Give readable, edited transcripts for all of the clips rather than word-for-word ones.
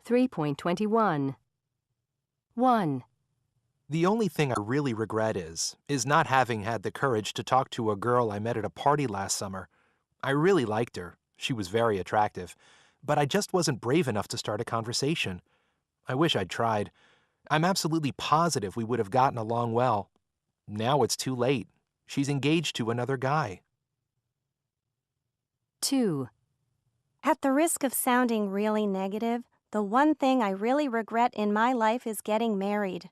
3.21. 1. The only thing I really regret is not having had the courage to talk to a girl I met at a party last summer. I really liked her. She was very attractive. But I just wasn't brave enough to start a conversation. I wish I'd tried. I'm absolutely positive we would have gotten along well. Now it's too late. She's engaged to another guy. 2. At the risk of sounding really negative, the one thing I really regret in my life is getting married.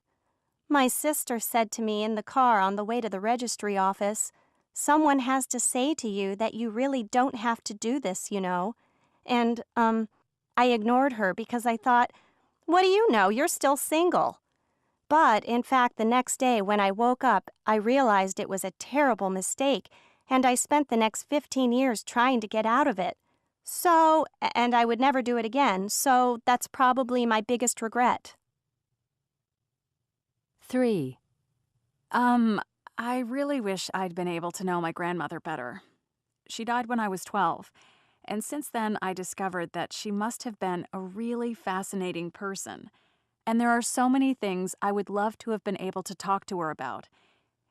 My sister said to me in the car on the way to the registry office, "Someone has to say to you that you really don't have to do this, you know." And, I ignored her because I thought, "What do you know? You're still single." But, in fact, the next day when I woke up, I realized it was a terrible mistake, and I spent the next 15 years trying to get out of it. And I would never do it again, so that's probably my biggest regret. 3. I really wish I'd been able to know my grandmother better. She died when I was 12, and since then I discovered that she must have been a really fascinating person. And there are so many things I would love to have been able to talk to her about.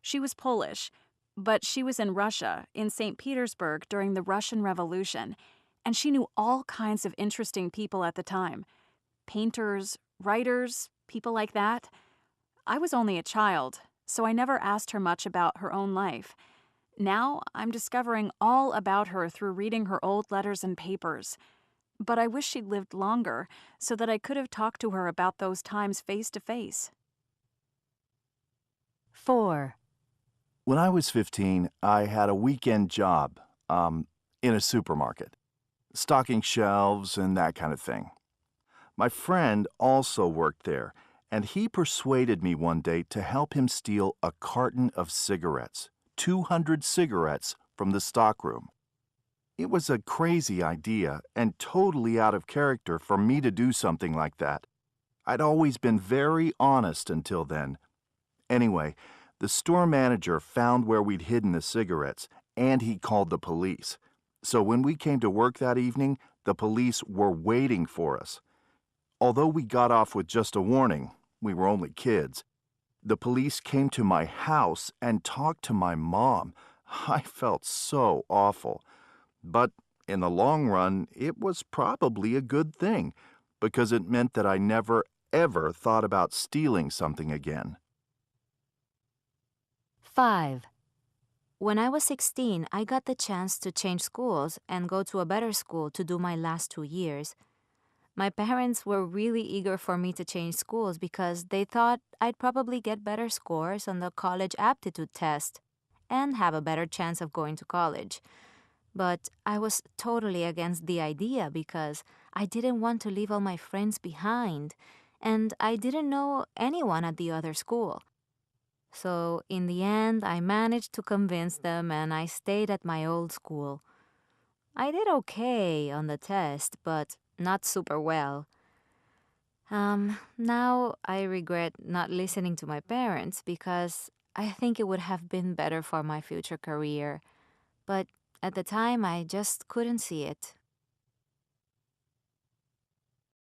She was Polish, but she was in Russia, in St. Petersburg during the Russian Revolution, and she knew all kinds of interesting people at the time. Painters, writers, people like that. I was only a child, so I never asked her much about her own life. Now I'm discovering all about her through reading her old letters and papers. But I wish she'd lived longer so that I could have talked to her about those times face to face. 4. When I was 15, I had a weekend job, in a supermarket, stocking shelves and that kind of thing. My friend also worked there, and he persuaded me one day to help him steal a carton of cigarettes, 200 cigarettes from the stockroom. It was a crazy idea and totally out of character for me to do something like that. I'd always been very honest until then. Anyway, the store manager found where we'd hidden the cigarettes, and he called the police. So when we came to work that evening, the police were waiting for us. Although we got off with just a warning, we were only kids, the police came to my house and talked to my mom. I felt so awful. But in the long run, it was probably a good thing, because it meant that I never, ever thought about stealing something again. 5. When I was 16, I got the chance to change schools and go to a better school to do my last 2 years. My parents were really eager for me to change schools because they thought I'd probably get better scores on the college aptitude test and have a better chance of going to college. But I was totally against the idea because I didn't want to leave all my friends behind, and I didn't know anyone at the other school. So in the end, I managed to convince them and I stayed at my old school. I did okay on the test, but not super well. Now I regret not listening to my parents because I think it would have been better for my future career. But at the time, I just couldn't see it.